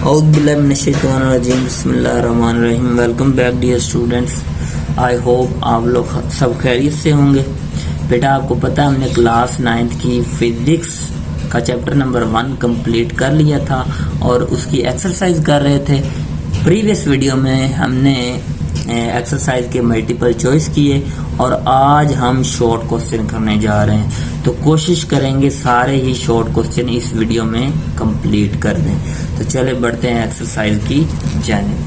बिस्मिल्लाहिर्रहमानिर्रहीम। Welcome back dear students. I hope आप लोग सब खैरियत से होंगे। बेटा आपको पता है हमने क्लास 9th की फिजिक्स का चैप्टर नंबर 1 कंप्लीट कर लिया था और उसकी एक्सरसाइज कर रहे थे। प्रीवियस वीडियो में हमने एक्सरसाइज के मल्टीपल चॉइस किए और आज हम शॉर्ट क्वेश्चन करने जा रहे हैं। तो कोशिश करेंगे सारे ही शॉर्ट क्वेश्चन इस वीडियो में कंप्लीट कर दें। तो चले बढ़ते हैं एक्सरसाइज की जानिब।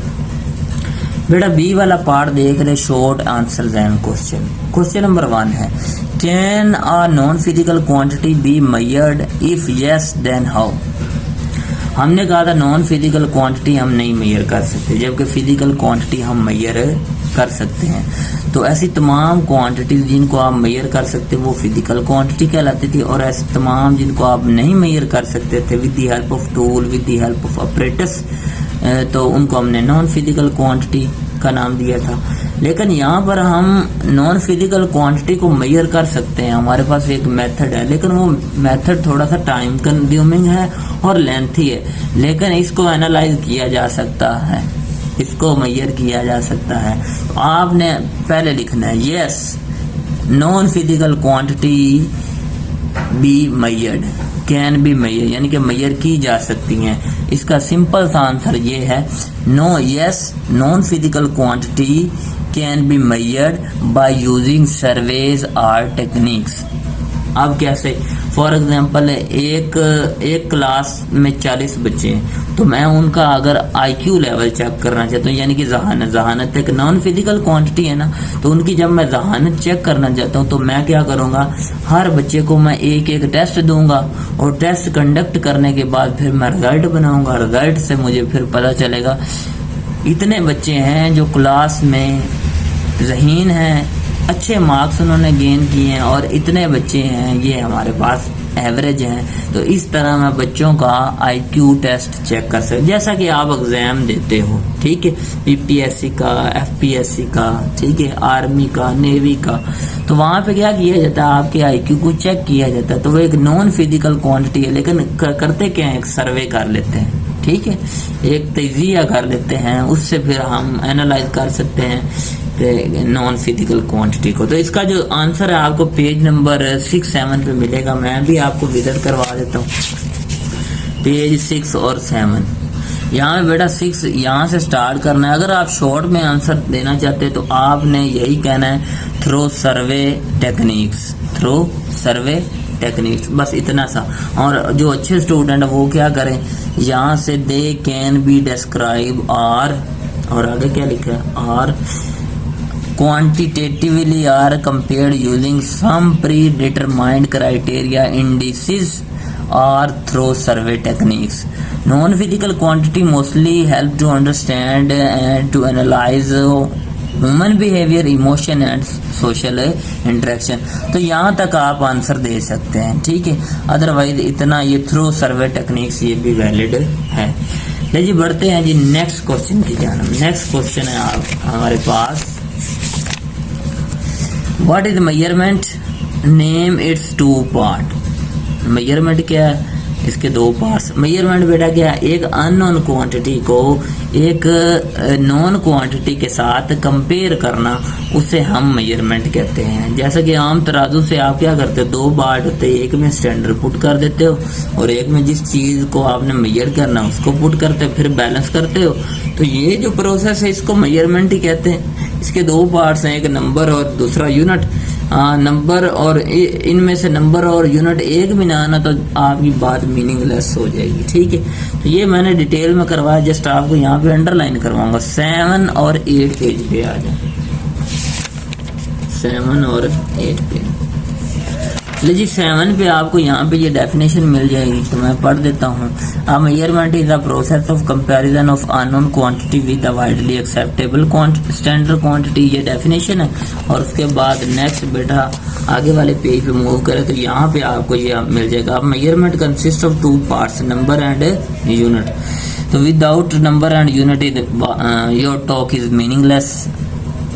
बेटा बी वाला पार्ट देख रहे, short answer than question. Question number 1 है, can a non physical quantity be measured? If yes then how? हमने कहा था नॉन फिजिकल क्वांटिटी हम नहीं मेजर कर सकते, जबकि फिजिकल क्वांटिटी हम मेजर कर सकते हैं। तो ऐसी तमाम क्वांटिटीज जिनको आप मेजर कर सकते वो फिजिकल क्वांटिटी कहलाती थी, और ऐसी तमाम जिनको आप नहीं मेजर कर सकते थे with the help of tool, with the help of apparatus, तो उनको हमने नॉन फिजिकल क्वांटिटी का नाम दिया था। लेकिन यहाँ पर हम नॉन फिजिकल क्वांटिटी को मेजर कर सकते हैं। हमारे पास एक मेथड है, लेकिन वो मेथड थोड़ा सा टाइम कंज्यूमिंग है और लेंथी है, लेकिन इसको एनालाइज किया जा सकता है, इसको मेजर किया जा सकता है। तो आपने पहले लिखना है yes non physical quantity be measured, can be measure, यानी कि मेजर की जा सकती हैं। इसका सिंपल सा आंसर ये है no, yes non physical quantity can be measured by using surveys or techniques. अब कैसे? फॉर एग्जाम्पल एक क्लास में 40 बच्चे हैं, तो मैं उनका अगर IQ लेवल चेक करना चाहता हूँ, यानी कि जहानत एक नॉन फिजिकल क्वांटिटी है ना, तो उनकी जब मैं जहानत चेक करना चाहता हूँ तो मैं क्या करूँगा, हर बच्चे को मैं एक एक टेस्ट दूंगा और टेस्ट कंडक्ट करने के बाद फिर मैं रिजल्ट बनाऊंगा। रिजल्ट से मुझे फिर पता चलेगा इतने बच्चे हैं जो क्लास में ज़हीन हैं, अच्छे मार्क्स उन्होंने गेन किए हैं, और इतने बच्चे हैं ये हमारे पास एवरेज हैं। तो इस तरह मैं बच्चों का IQ टेस्ट चेक कर सकते, जैसा कि आप एग्जाम देते हो, ठीक है, PPSC का, FPSC का, ठीक है, आर्मी का, नेवी का, तो वहाँ पे क्या किया जाता है, आपके IQ को चेक किया जाता है। तो वो एक नॉन फिजिकल क्वांटिटी है, लेकिन करते क्या है, एक सर्वे कर लेते हैं, ठीक है, एक तजिया कर लेते हैं, उससे फिर हम एनालाइज कर सकते हैं नॉन फिजिकल क्वांटिटी को। तो इसका जो आंसर है आपको पेज नंबर 6-7 पे मिलेगा। मैं भी आपको विजिट करवा देता हूँ पेज 6 और 7। यहाँ पे बेटा 6 यहाँ से स्टार्ट करना है। अगर आप शॉर्ट में आंसर देना चाहते हैं तो आपने यही कहना है थ्रो सर्वे टेक्निक्स, थ्रो सर्वे टेक्निक्स, बस इतना सा। और जो अच्छे स्टूडेंट है वो क्या करें, यहाँ से they can be describe or, और आगे क्या लिखा है, are quantitatively are compared using some predetermined criteria, indices or through survey techniques. Non-physical quantity mostly help to understand and to analyze human behavior, emotion and social interaction. तो यहाँ तक आप answer दे सकते हैं, ठीक है। अदरवाइज इतना ये थ्रू सर्वे टेक्निक्स ये भी वैलिड है। ले जी बढ़ते हैं जी नेक्स्ट क्वेश्चन की जानब। नेक्स्ट क्वेश्चन है आप हमारे पास, What is measurement? Name its two part. Measurement क्या है, इसके 2 पार्ट्स। मेजरमेंट बेटा क्या है, एक अननोन क्वांटिटी को एक नॉन क्वांटिटी के साथ कंपेयर करना, उसे हम मेजरमेंट कहते हैं। जैसा कि आम तराजू से आप क्या करते हो, 2 पार्ट होते हैं, एक में स्टैंडर्ड पुट कर देते हो और एक में जिस चीज़ को आपने मेजर करना उसको पुट करते हो, फिर बैलेंस करते हो। तो ये जो प्रोसेस है इसको मेजरमेंट ही कहते हैं। इसके 2 पार्ट्स हैं, एक नंबर और दूसरा यूनिट। नंबर और इनमें से नंबर और यूनिट एक भी ना आना तो आपकी बात मीनिंगलेस हो जाएगी, ठीक है। तो ये मैंने डिटेल में करवाया, जस्ट आपको यहाँ पे अंडरलाइन करवाऊंगा। 7 और 8 पेज पे आ जाए, 7 और 8 पे। लीजिए 7 पे आपको यहाँ पे ये डेफिनेशन मिल जाएगी, तो मैं पढ़ देता हूँ। अ measurement is the process of comparison of unknown quantity with the widely acceptable standard quantity, ये डेफिनेशन है। और उसके बाद नेक्स्ट बेटा आगे वाले पेज पे मूव करें तो यहाँ पे आपको ये मिल जाएगा। Measurement consist of 2 parts, number and unit. तो without number and unit your talk is meaningless.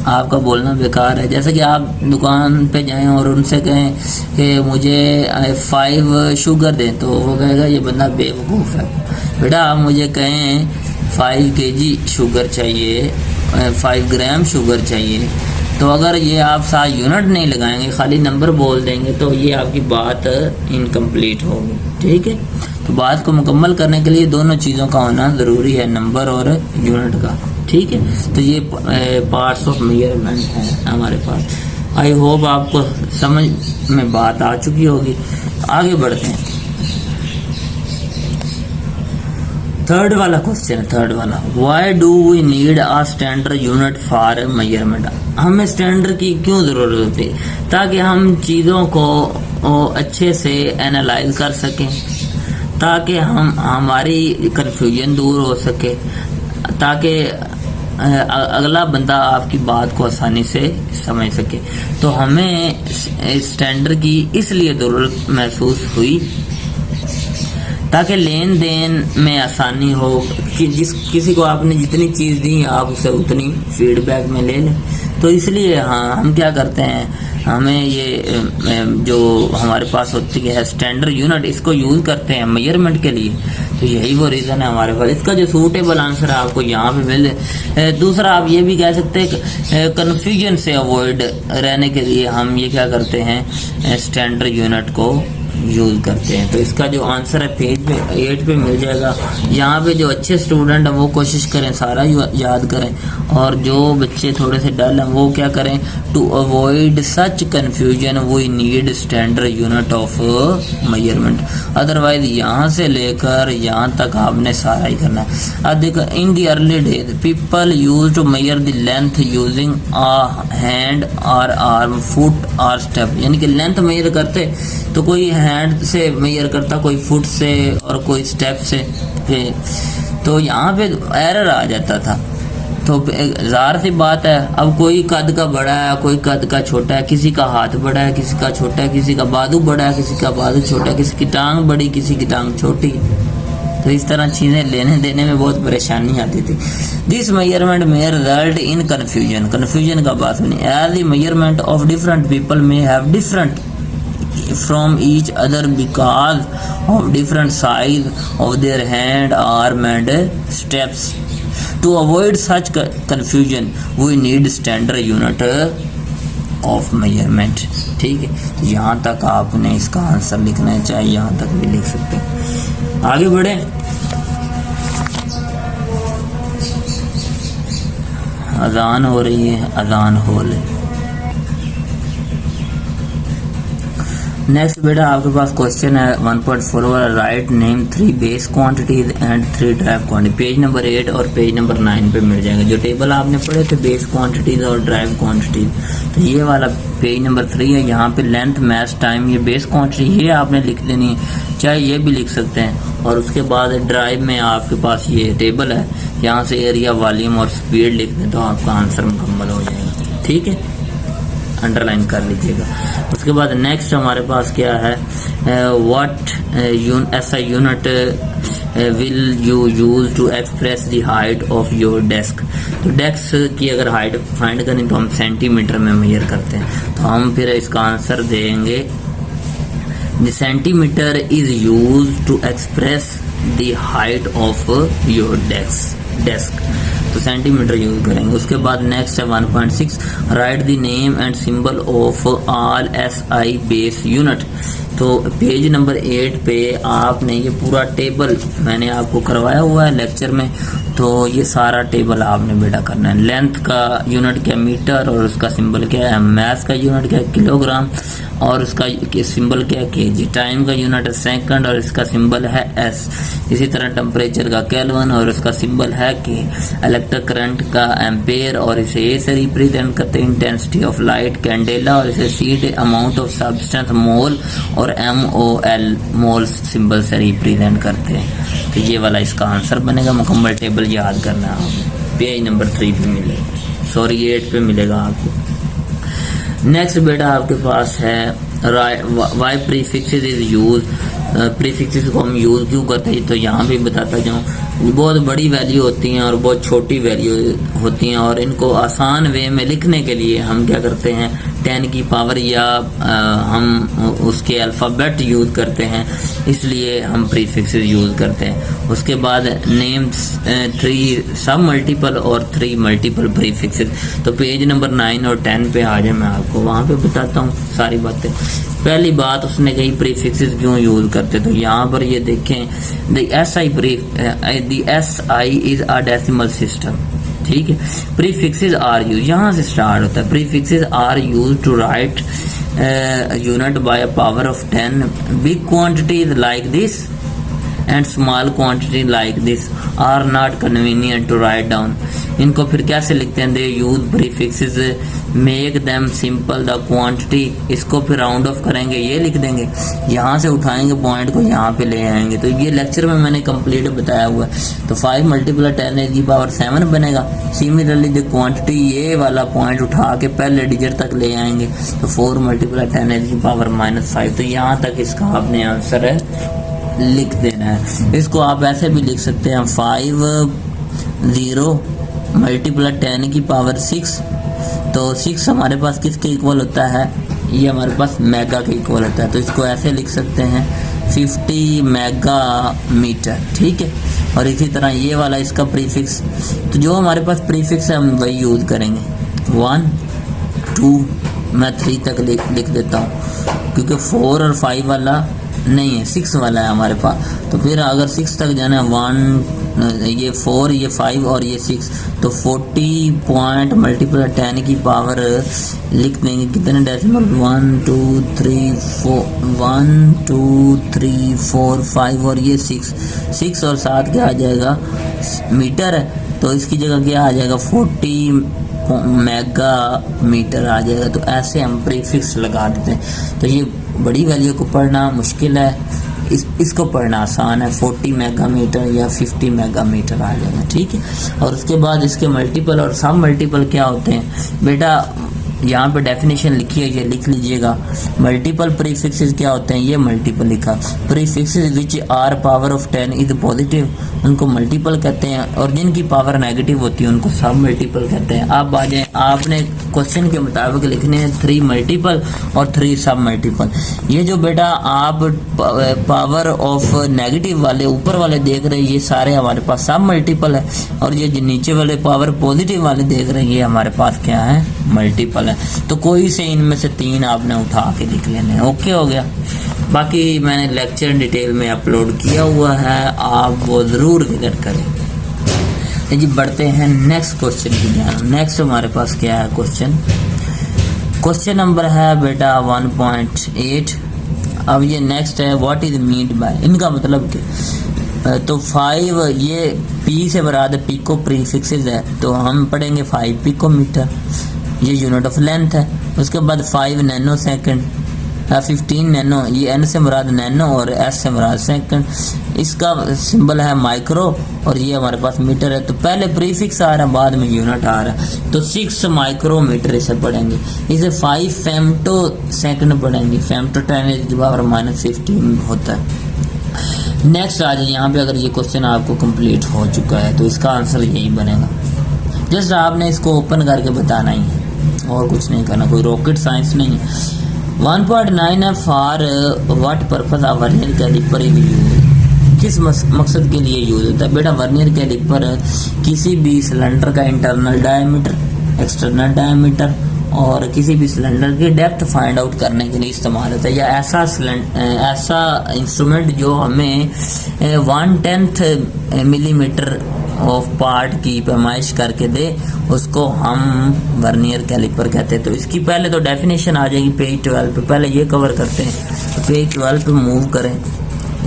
आपका बोलना बेकार है। जैसे कि आप दुकान पे जाएं और उनसे कहें कि मुझे 5 शुगर दें, तो वो कहेगा ये बंदा बेवकूफ़ है। बेटा आप मुझे कहें 5 kg शुगर चाहिए, 5 ग्राम शुगर चाहिए, तो अगर ये आप 7 यूनिट नहीं लगाएंगे, खाली नंबर बोल देंगे, तो ये आपकी बात इनकम्प्लीट होगी। ठीक है, तो बात को मुकम्मल करने के लिए दोनों चीज़ों का होना ज़रूरी है, नंबर और यूनिट का। ठीक है, तो ये पार्ट्स ऑफ मेजरमेंट हैं हमारे पास। आई होप आपको समझ में बात आ चुकी होगी। आगे बढ़ते हैं। थर्ड वाला क्वेश्चन, थर्ड वाला, why do we need a standard unit for measurement. हमें स्टैंडर्ड की क्यों ज़रूरत होती है? ताकि हम चीज़ों को अच्छे से एनालाइज कर सकें, ताकि हमारी कन्फ्यूजन दूर हो सके, ताकि अगला बंदा आपकी बात को आसानी से समझ सके। तो हमें स्टैंडर्ड की इसलिए ज़रूरत महसूस हुई ताकि लेन देन में आसानी हो, कि किसी को आपने जितनी चीज़ दी आप उसे उतनी फीडबैक में ले लें। तो इसलिए हाँ, हम क्या करते हैं, हमें ये जो हमारे पास होती है स्टैंडर्ड यूनिट, इसको यूज़ करते हैं मेजरमेंट के लिए। तो यही वो रीज़न है हमारे पास। इसका जो सूटेबल आंसर है आपको यहाँ पे मिल जाए। दूसरा आप ये भी कह सकते हैं, कन्फ्यूजन से अवॉइड रहने के लिए हम ये क्या करते हैं, स्टैंडर्ड यूनिट को यूज़ करते हैं। तो इसका जो आंसर है पेज पे 8 पे मिल जाएगा। यहाँ पे जो अच्छे स्टूडेंट हैं वो कोशिश करें सारा याद करें, और जो बच्चे थोड़े से डल हैं वो क्या करें, to avoid such confusion we need standard unit of measurement. Otherwise यहाँ से लेकर यहाँ तक आपने सारा ही करना है। अब देखो, in the early days people use to measure the length using a hand और आर्म, फुट और स्टेप। यानी कि लेंथ मेजर करते तो कोई हैंड से मेजर करता, कोई फुट से और कोई स्टेप से, तो यहाँ पे एरर आ जाता था। तो ज़ाहिर सी बात है, अब कोई कद का बड़ा है, कोई कद का छोटा है, किसी का हाथ बड़ा है, किसी का छोटा है, किसी का बाजू बड़ा है, किसी का बाजू छोटा है, किसी की टांग बड़ी, किसी की टांग छोटी। तो इस तरह चीज़ें लेने देने में बहुत परेशानी आती थी। दिस मेजरमेंट में रिजल्ट इन कन्फ्यूजन, कन्फ्यूजन का बात नहीं, as the measurement of different people में have different from each other because of different size of their hand, arm and steps. To avoid such confusion we need standard unit of measurement. ठीक है, यहाँ तक आपने इसका answer लिखना है, चाहे यहाँ तक भी लिख सकते हैं। आगे बढ़े, अजान हो रही है, अजान हो ले। नेक्स्ट बेटा आपके पास क्वेश्चन है 1.4 वाला, write name 3 base quantities and 3 drive quantity. Page number 8 और पेज नंबर 9 पे मिल जाएंगे। जो टेबल आपने पढ़े थे बेस क्वांटिटीज और ड्राइव क्वांटिटीज, तो ये वाला पेज नंबर 3 है। यहाँ पे लेंथ, मैच, टाइम, ये बेस क्वांटिटी ये आपने लिख लेनी है, चाहे ये भी लिख सकते हैं। और उसके बाद ड्राइव में आपके पास ये टेबल है, यहाँ से एरिया, वॉल्यूम और स्पीड लिख दें तो आपका आंसर मुकम्मल हो जाएगा। ठीक है, अंडरलाइन कर लीजिएगा। उसके बाद नेक्स्ट हमारे पास क्या है, what SI unit will you use to express the height of your desk. तो डेस्क की अगर हाइट फाइंड करनी तो हम सेंटीमीटर में मेजर करते हैं, तो हम फिर इसका आंसर देंगे the centimetre is use to express the height of your desk, तो सेंटीमीटर यूज करेंगे। उसके बाद नेक्स्ट है 1.6, write the name and symbol of all SI base unit. तो पेज नंबर 8 पे आपने ये पूरा टेबल मैंने आपको करवाया हुआ है लेक्चर में, तो ये सारा टेबल आपने बेटा करना है। लेंथ का यूनिट क्या मीटर और उसका सिंबल क्या है, मैथ का यूनिट क्या है किलोग्राम और उसका सिंबल क्या है केजी, टाइम का यूनिट है सेकंड और इसका सिंबल है एस। इसी तरह टेम्परेचर का केल्विन और उसका सिंबल है के, इलेक्ट्रिक करंट का एम्पेयर और इसे ए से रिप्रेजेंट करते हैं, इंटेंसिटी ऑफ लाइट कैंडेला और इसे सी, अमाउंट ऑफ सब्सटेंस मोल और MOL मोल सिंबल से रिप्रेजेंट करते हैं। तो ये वाला इसका आंसर बनेगा। मुकम्मल टेबल याद करना है आपको, पेज नंबर 3 पे मिलेगा, सॉरी 8 पे मिलेगा आपको। नेक्स्ट बेटा आपके पास है why prefixes is use, prefixes को हम यूज क्यों करते हैं तो यहाँ भी बताता जाऊँ। बहुत बड़ी वैल्यू होती हैं और बहुत छोटी वैल्यू होती हैं, और इनको आसान वे में लिखने के लिए हम क्या करते हैं 10 की पावर या हम उसके अल्फ़ाबेट यूज़ करते हैं, इसलिए हम प्रीफिक्सेस यूज़ करते हैं। उसके बाद नेम्स 3 सब मल्टीपल और 3 मल्टीपल प्रीफिक्सेस। तो पेज नंबर 9 और 10 पे आ जाए, मैं आपको वहाँ पे बताता हूँ सारी बातें। पहली बात उसने कही प्रीफिक्सेस क्यों यूज़ करते, तो यहाँ पर ये देखें the SI is a decimal system, ठीक है। प्रीफिक्सेस आर यूज, यहाँ से स्टार्ट होता है। Prefixes are use to write unit by a power of 10, big quantities like this and small quantity like this are not convenient to write down. इनको फिर कैसे लिखते हैं, they use prefixes make them simple the quantity, इसको फिर round of करेंगे, ये लिख देंगे, यहाँ से उठाएंगे पॉइंट को यहाँ पे ले आएंगे। तो ये लेक्चर में मैंने कंप्लीट बताया हुआ है। तो 5 × 10 की पावर 7 बनेगा। सिमिलरली द क्वांटिटी, ये वाला पॉइंट उठा के पहले डिजिट तक ले आएंगे, तो 4 × 10 की पावर -5। तो यहाँ तक इसका आपने आंसर है लिख देना है। इसको आप ऐसे भी लिख सकते हैं 5 0 × 10 की पावर 6। तो 6 हमारे पास किसके इक्वल होता है, ये हमारे पास मेगा के इक्वल होता है। तो इसको ऐसे लिख सकते हैं 50 मेगा मीटर, ठीक है। और इसी तरह ये वाला इसका प्रीफिक्स, तो जो हमारे पास प्रीफिक्स है हम वही यूज़ करेंगे। 1 2 मैं 3 तक लिख देता हूँ, क्योंकि 4 और 5 वाला नहीं है, 6 वाला है हमारे पास। तो फिर अगर 6 तक जाना है 1 ये 4 ये 5 और ये 6, तो 40 पॉइंट × 10 की पावर लिख देंगे कितने डेसिमल, 1 2 3 4 5 और ये 6 और 7 क्या आ जाएगा मीटर है, तो इसकी जगह क्या आ जाएगा 40 मेगा मीटर आ जाएगा। तो ऐसे हम प्रीफिक्स लगा देते हैं। तो ये बड़ी वैल्यू को पढ़ना मुश्किल है, इसको पढ़ना आसान है। 40 मेगामीटर या 50 मेगामीटर आ जाएगा, ठीक है। और उसके बाद इसके मल्टीपल और सब मल्टीपल क्या होते हैं बेटा, यहाँ पे डेफिनेशन लिखी है, ये लिख लीजिएगा। मल्टीपल प्रीफिक्सेस क्या होते हैं, ये मल्टीपल लिखा। Prefixes which are power of 10 is positive, उनको मल्टीपल कहते हैं, और जिनकी पावर नेगेटिव होती है उनको सब मल्टीपल कहते हैं। आप आ जाए, आपने क्वेश्चन के मुताबिक लिखने हैं 3 मल्टीपल और 3 सब मल्टीपल। ये जो बेटा आप पावर ऑफ नेगेटिव वाले ऊपर वाले देख रहे हैं, ये सारे हमारे पास सब मल्टीपल है, और ये जो नीचे वाले पावर पॉजिटिव वाले देख रहे हैं, ये हमारे पास क्या है मल्टीपल है। तो कोई से इनमें से 3 आपने उठा के लिख लेने हैं। ओके हो गया। बाकी मैंने लेक्चर डिटेल में अपलोड किया हुआ है, आप वो ज़रूर विजिट करें। जी बढ़ते हैं नेक्स्ट क्वेश्चन की जान। नेक्स्ट हमारे पास क्या है क्वेश्चन नंबर है बेटा 1.8। अब ये नेक्स्ट है व्हाट इज मीन्ड बाय, इनका मतलब क्या। तो 5 ये पी से बराद पिको प्रीफिक्सेस है, तो हम पढ़ेंगे 5 पिकोमीटर, ये यूनिट ऑफ लेंथ है। उसके बाद 5 नैनो सेकंड, 15 नैनो, ये एन से मुराद नैनो और एस से मुराद सेकंड। इसका सिंबल है माइक्रो और ये हमारे पास मीटर है। तो पहले प्रीफिक्स आ रहा है, बाद में यूनिट आ रहा है। तो 6 माइक्रोमीटर इसे पढ़ेंगे। इसे 5 फेम्टो सेकंड पढ़ेंगे। फेम्टो 10⁻15 होता है। नेक्स्ट आ जाए यहाँ पे, अगर ये क्वेश्चन आपको कंप्लीट हो चुका है तो इसका आंसर यही बनेगा। जस्ट आपने इसको ओपन करके बताना ही है और कुछ नहीं करना, कोई रॉकेट साइंस नहीं है। 1.9 है for what purpose a vernier calliper is used, किस मकसद के लिए यूज होता है बेटा। वर्नियर कैलिपर किसी भी सिलेंडर का इंटरनल डायमीटर, एक्सटर्नल डायमीटर और किसी भी सिलेंडर की डेप्थ फाइंड आउट करने के लिए इस्तेमाल होता है। या ऐसा इंस्ट्रूमेंट जो हमें 1/10 मिलीमीटर ऑफ पार्ट की पैमाइश करके दे, उसको हम वर्नियर कैलिपर कहते हैं। तो इसकी पहले तो डेफिनेशन आ जाएगी पेज 12 पे, पहले ये कवर करते हैं। तो पेज 12 पे मूव करें,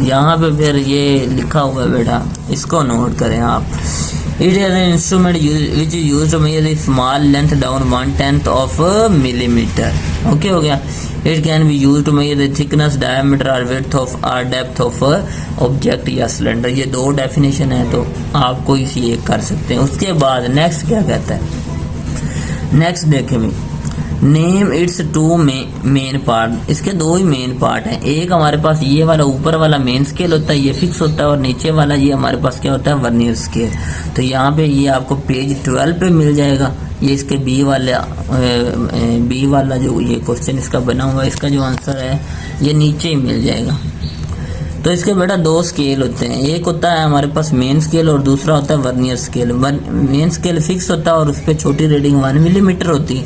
यहाँ पे फिर ये लिखा हुआ है बेटा, इसको नोट करें आप। It is an instrument which is used to measure small length down 1/10 of millimetre. Okay हो गया। It can be used to measure the thickness, diameter और विड्थ ऑफ और डेप्थ ऑफ ऑब्जेक्ट या सिलेंडर। ये 2 definition है, तो आप कोई सी एक कर सकते हैं। उसके बाद नेक्स्ट क्या कहता है, नेक्स्ट देखें name its two main part, इसके दो ही मेन पार्ट हैं। एक हमारे पास ये वाला ऊपर वाला मेन स्केल होता है, ये फिक्स होता है, और नीचे वाला ये हमारे पास क्या होता है, वर्नियर स्केल। तो यहाँ पे ये आपको पेज 12 पे मिल जाएगा। ये इसके बी वाला जो ये क्वेश्चन इसका बना हुआ है, इसका जो आंसर है ये नीचे ही मिल जाएगा। तो इसके बेटा दो स्केल होते हैं, एक होता है हमारे पास मेन स्केल और दूसरा होता है vernier scale. Main scale fix होता है और उस पर छोटी रीडिंग 1 मिलीमीटर होती है,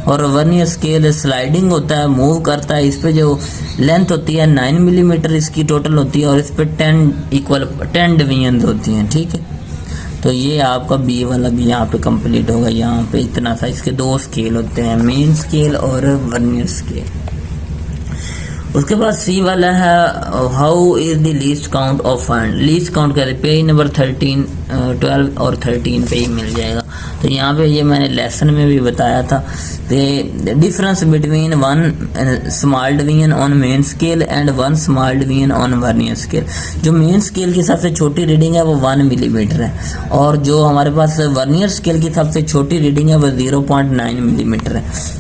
और वर्नियर स्केल स्लाइडिंग होता है, मूव करता है। इस पे जो लेंथ होती है 9 मिलीमीटर इसकी टोटल होती है, और इस पे 10 डिवीजन होती हैं। ठीक है, तो ये आपका बी वाला भी यहाँ पे कंप्लीट होगा। यहाँ पे इतना सा, इसके दो स्केल होते हैं, मेन स्केल और वर्नियर स्केल। उसके बाद सी वाला है how is the least count of fund. Least count कैसे, पेज नंबर 13, 12 और 13 पे ही मिल जाएगा। तो यहाँ पे ये मैंने लेसन में भी बताया था, difference between 1 small division on main scale and 1 small division on vernier scale. जो मेन स्केल की सबसे छोटी रीडिंग है वो 1 मिलीमीटर है, और जो हमारे पास वर्नियर स्केल की सबसे छोटी रीडिंग है वो 0.9 मिलीमीटर है।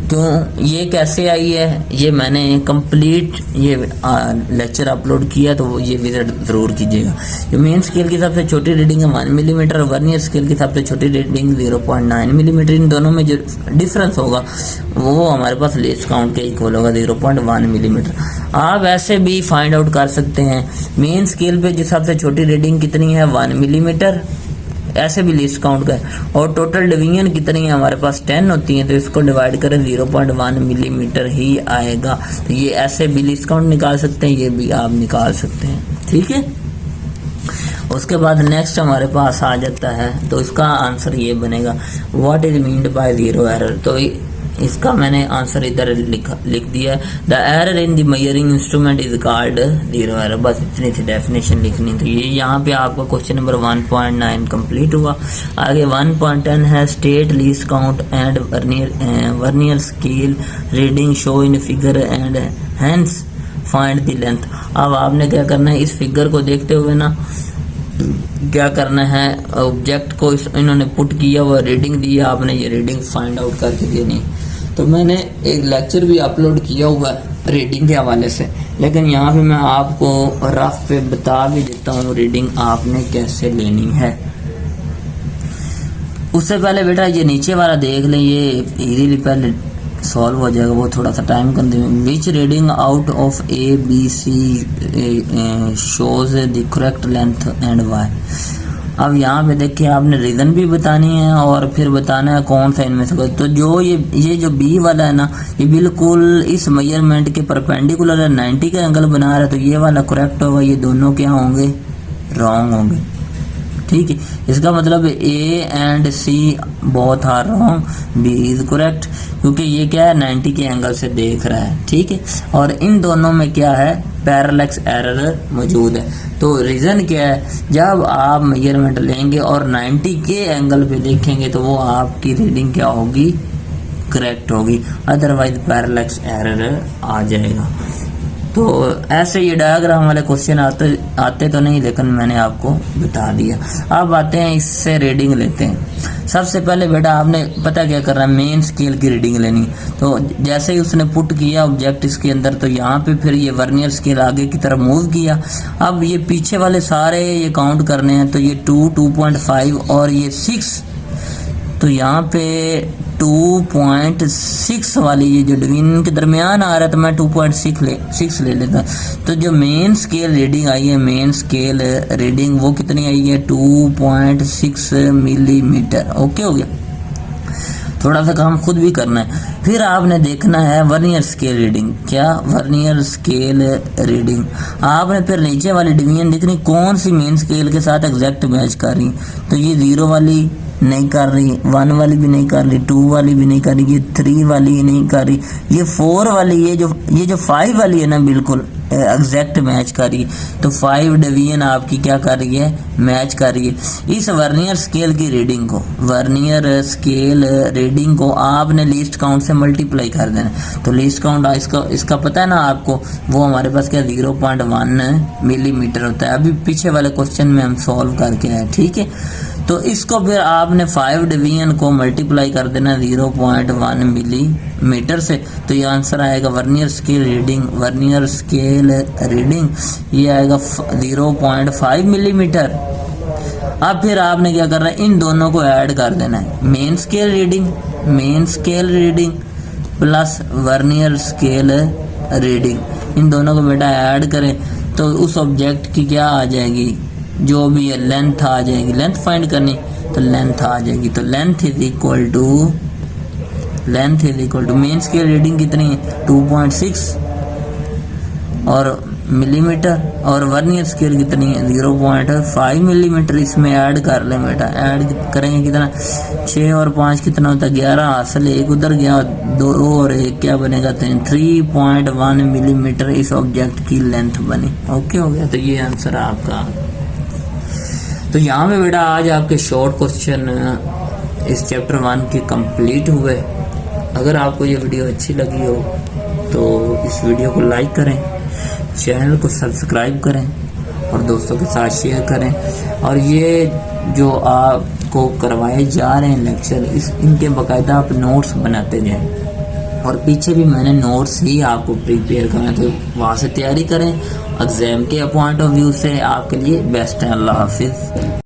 तो ये कैसे आई है, ये मैंने कंप्लीट ये लेक्चर अपलोड किया, तो ये विजिट ज़रूर कीजिएगा। जो मेन स्केल की सबसे छोटी रीडिंग है 1 मिलीमीटर, वर्नियर स्केल की सबसे छोटी रीडिंग 0.9 मिलीमीटर। इन दोनों में जो डिफरेंस होगा वो हमारे पास लीस्ट काउंट के इक्वल होगा 0.1 मिलीमीटर। आप ऐसे भी फाइंड आउट कर सकते हैं, मेन स्केल पे जो सबसे छोटी रीडिंग कितनी है 1 मिलीमीटर, ऐसे भी लिस्ट काउंट का, और टोटल डिवीजन कितनी है हमारे पास 10 होती हैं, तो इसको डिवाइड करें 0.1 मिलीमीटर ही आएगा। तो ये ऐसे भी लिस्ट काउंट निकाल सकते हैं, ये भी आप निकाल सकते हैं। ठीक है, उसके बाद नेक्स्ट हमारे पास आ जाता है, तो इसका आंसर ये बनेगा what is meant by zero error. तो इसका मैंने आंसर इधर लिख दिया है, the error in the measuring instrument is called zero error. बस इतनी सी डेफिनेशन लिखनी। तो ये यहाँ पे आपका क्वेश्चन नंबर 1.9 कंप्लीट हुआ। आगे 1.10 है state least count and vernier scale reading show in figure and hence find the length. अब आपने क्या करना है, इस फिगर को देखते हुए ना क्या करना है, ऑब्जेक्ट को इन्होंने पुट किया हुआ रीडिंग दी है, आपने ये रीडिंग फाइंड आउट करके देनी। तो मैंने एक लेक्चर भी अपलोड किया हुआ है रीडिंग के हवाले से, लेकिन यहाँ पे मैं आपको रफ पे बता भी देता हूँ रीडिंग आपने कैसे लेनी है। उससे पहले बेटा ये नीचे वाला देख लें, ये इजीली पहले सॉल्व हो जाएगा, वो थोड़ा सा time consuming. Which reading out of ABC shows the correct length and why. अब यहाँ पे देखिए आपने रीजन भी बतानी है और फिर बताना है कौन सा इनमें से। तो जो ये जो बी वाला है ना, ये बिल्कुल इस मेजरमेंट के परपेंडिकुलर है, 90 का एंगल बना रहा है, तो ये वाला करेक्ट होगा, ये दोनों क्या होंगे, रॉन्ग होंगे। ठीक है, इसका मतलब A and C both are wrong, B is correct, क्योंकि ये क्या है 90 के एंगल से देख रहा है। ठीक है, और इन दोनों में क्या है, पैरेलैक्स एरर मौजूद है। तो रीज़न क्या है, जब आप मेजरमेंट लेंगे और 90 के एंगल पे देखेंगे तो वो आपकी रीडिंग क्या होगी, करेक्ट होगी, अदरवाइज पैरेलैक्स एरर आ जाएगा। तो ऐसे ये डायग्राम वाले क्वेश्चन आते तो नहीं, लेकिन मैंने आपको बता दिया। अब आते हैं इससे रीडिंग लेते हैं। सबसे पहले बेटा आपने पता क्या करना है, मेन स्केल की रीडिंग लेनी। तो जैसे ही उसने पुट किया ऑब्जेक्ट इसके अंदर, तो यहाँ पे फिर ये वर्नियर स्केल आगे की तरफ मूव किया। अब ये पीछे वाले सारे ये काउंट करने हैं, तो ये 2, 2.5 और ये 6, तो यहाँ पे 2.6 वाली ये जो डिवीजन के दरमियान आ रहा है, तो मैं 2.6 ले लेता। तो जो मेन स्केल रीडिंग आई है, मेन स्केल रीडिंग वो कितनी आई है, 2.6 मिलीमीटर। ओके हो गया, थोड़ा सा काम खुद भी करना है। फिर आपने देखना है वर्नियर स्केल रीडिंग। क्या, वर्नियर स्केल रीडिंग आपने फिर नीचे वाली डिवीजन देखनी कौन सी मेन स्केल के साथ एग्जैक्ट मैच कर रही। तो ये 0 वाली नहीं कर रही, 1 वाली भी नहीं कर रही, 2 वाली भी नहीं कर रही, ये 3 वाली नहीं कर रही, ये 4 वाली, ये जो 5 वाली है ना, बिल्कुल एग्जैक्ट मैच कर रही है। तो 5 डिवीजन आपकी क्या कर रही है, मैच कर रही है। इस वर्नियर स्केल की रीडिंग को, वर्नियर स्केल रीडिंग को आपने लीस्ट काउंट से मल्टीप्लाई कर देना। तो लीस्ट काउंट इसका पता है ना आपको, वो हमारे पास क्या 0.1 मिलीमीटर होता है। अभी पीछे वाले क्वेश्चन में हम सॉल्व करके आए, ठीक है। तो इसको फिर आपने 5 डिवीजन को मल्टीप्लाई कर देना 0.1 मिलीमीटर से। तो ये आंसर आएगा vernier scale reading, vernier scale reading ये आएगा 0.5 मिलीमीटर। अब फिर आपने क्या करना है, इन दोनों को ऐड कर देना है। Main scale reading plus vernier scale reading, इन दोनों को बेटा ऐड करें तो उस ऑब्जेक्ट की क्या आ जाएगी, जो भी है लेंथ आ जाएगी। लेंथ फाइंड करनी तो लेंथ आ जाएगी। तो length is equal to main scale reading कितनी है 2.6 और मिलीमीटर, और वर्नियर स्केल कितनी है 0.5 मिलीमीटर। इसमें ऐड कर लें बेटा, ऐड करेंगे कितना 6 और 5 कितना होता है 11, असल 1 उधर गया, 2 और 1 क्या बनेगा 3.1 मिलीमीटर इस ऑब्जेक्ट की लेंथ बनी। ओके हो गया, तो ये आंसर है आपका। तो यहाँ पे बेटा आज आपके शॉर्ट क्वेश्चन इस चैप्टर 1 के कंप्लीट हुए। अगर आपको ये वीडियो अच्छी लगी हो तो इस वीडियो को लाइक करें, चैनल को सब्सक्राइब करें और दोस्तों के साथ शेयर करें। और ये जो आपको करवाए जा रहे हैं लेक्चर, इनके बाकायदा आप नोट्स बनाते जाएं। और पीछे भी मैंने नोट्स ही आपको प्रिपेयर करना, तो वहाँ से तैयारी करें। एग्जाम के पॉइंट ऑफ व्यू से आपके लिए बेस्ट है। अल्लाह हाफिज़।